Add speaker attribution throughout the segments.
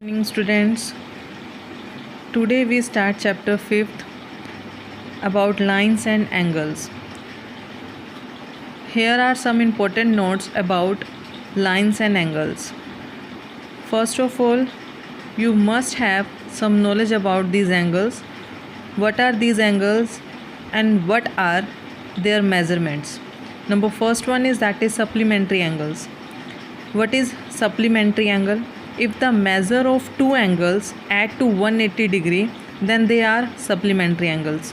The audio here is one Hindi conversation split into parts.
Speaker 1: Evening students, today we start chapter 5th about lines and angles. Here are some important notes about lines and angles. First of all, you must have some knowledge about these angles. What are these angles and what are their measurements? Number first one is that is supplementary angles. What is supplementary angle? If the measure of two angles add to 180 degree, then they are supplementary angles.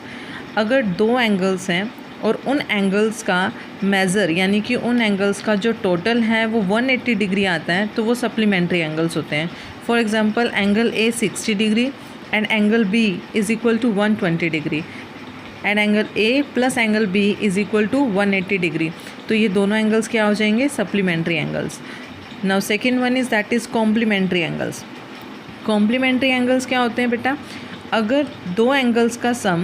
Speaker 1: अगर दो एंगल्स हैं और उन एंगल्स का मेज़र यानी कि उन एंगल्स का जो टोटल है वो 180 डिग्री आता है तो वो सप्लीमेंट्री एंगल्स होते हैं. For example angle A 60 degree and angle B is equal to 120 degree and angle A plus angle B is equal to 180 degree. तो ये दोनों एंगल्स क्या हो जाएंगे? Supplementary angles. Now second one is that is complementary angles. Complementary angles क्या होते हैं बेटा? अगर दो एंगल्स का सम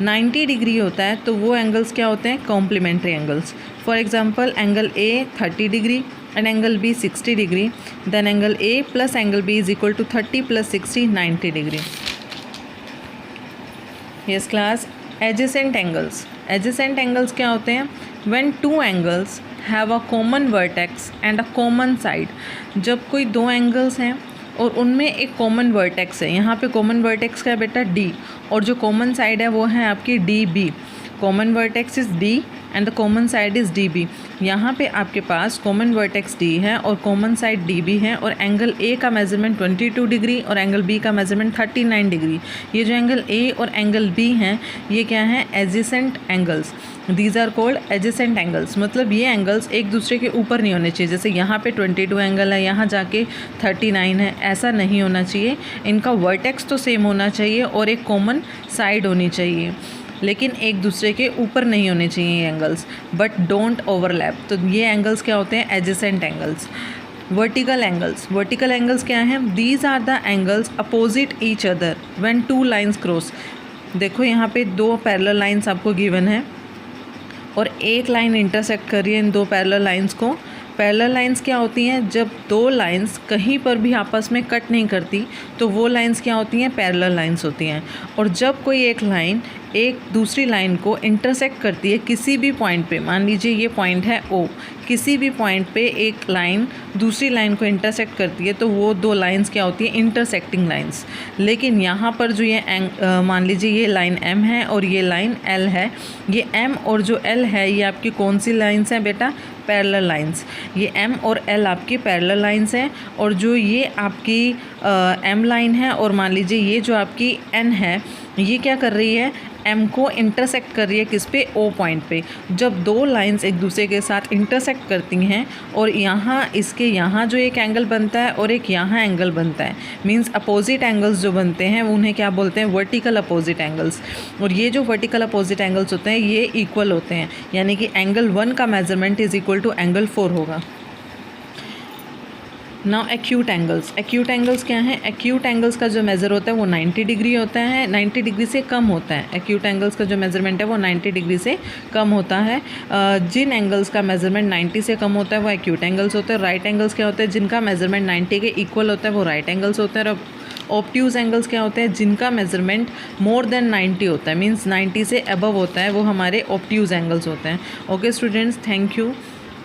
Speaker 1: 90 डिग्री होता है तो वो एंगल्स क्या होते हैं? Complementary angles. For example angle A 30 degree and angle B 60 degree, then angle A plus angle B is equal to 30 plus 60 90 degree. Yes class. Adjacent angles. Adjacent angles क्या होते हैं? When two angles have a common vertex and a common side. जब कोई दो एंगल्स हैं और उनमें एक कॉमन वर्टेक्स है. यहाँ पे कॉमन वर्टेक्स का है बेटा डी, और जो कॉमन साइड है वो है आपकी D B. Common vertex is D and the common side is D B. यहाँ पे आपके पास कॉमन वर्टेक्स डी है और कॉमन साइड डी बी है, और एंगल ए का मेजरमेंट 22 डिग्री और एंगल बी का मेजरमेंट 39 डिग्री. ये जो एंगल ए और एंगल बी हैं ये क्या हैं? Adjacent angles. These are called adjacent angles. मतलब ये एंगल्स एक दूसरे के ऊपर नहीं होने चाहिए. जैसे यहाँ पे 22 एंगल है, यहाँ जाके 39 है, ऐसा नहीं होना चाहिए. इनका वर्टेक्स तो सेम होना चाहिए और एक कॉमन साइड होनी चाहिए, लेकिन एक दूसरे के ऊपर नहीं होने चाहिए ये एंगल्स. But don't overlap. तो ये एंगल्स क्या होते हैं? Adjacent angles. Vertical angles. Vertical angles क्या हैं? These are the angles opposite each other when two lines cross. देखो यहाँ पे दो पैरेलल लाइंस आपको गिवन है और एक लाइन इंटरसेक्ट कर रही है इन दो पैरेलल लाइंस को. पैरेलल लाइंस क्या होती हैं? जब दो लाइंस कहीं पर भी आपस में कट नहीं करती तो वो लाइंस क्या होती हैं? पैरेलल लाइंस होती हैं. और जब कोई एक लाइन एक दूसरी लाइन को इंटरसेक्ट करती है किसी भी पॉइंट पे, मान लीजिए ये पॉइंट है ओ, किसी भी पॉइंट पे एक लाइन दूसरी लाइन को इंटरसेक्ट करती है तो वो दो लाइंस क्या होती हैं? Intersecting lines. लेकिन यहाँ पर जो ये मान लीजिए ये लाइन एम है और ये लाइन एल है. ये एम और जो एल है ये आपकी कौन सी लाइंस हैं बेटा? Parallel lines. ये एम और एल आपकी पैरेलल लाइंस हैं. और जो ये आपकी एम लाइन है और मान लीजिए ये जो आपकी एन है ये क्या कर रही है? एम को इंटरसेक्ट कर रही है किस पे? ओ पॉइंट पे. जब दो लाइंस एक दूसरे के साथ इंटरसेक्ट करती हैं और यहाँ इसके यहाँ जो एक एंगल बनता है और एक यहाँ एंगल बनता है, मींस अपोजिट एंगल्स जो बनते हैं उन्हें क्या बोलते हैं? Vertical opposite angles. और ये जो वर्टिकल अपोजिट एंगल्स होते हैं ये इक्वल होते हैं, यानी कि एंगल 1 का measurement is equal to angle 4 होगा. Now acute angles. Acute angles क्या हैं? एक्यूट एंगल्स का जो मेज़र होता है वो 90 डिग्री होता है, 90 डिग्री से कम होता है. एक्यूट एंगल्स का जो मेज़रमेंट है वो 90 डिग्री से कम होता है. जिन एंगल्स का मेज़रमेंट 90 से कम होता है वो एक्यूट एंगल्स होते हैं. राइट एंगल्स क्या होते हैं? जिनका मेज़रमेंट 90 के इक्वल होता है वो राइट एंगल्स होते हैं. और ऑब्ट्यूज एंगल्स क्या होते हैं? जिनका मेज़रमेंट मोर देन 90 होता है, मीन्स 90 से अबव होता है, वो हमारे ऑब्ट्यूज एंगल्स होते हैं. Okay students, thank you.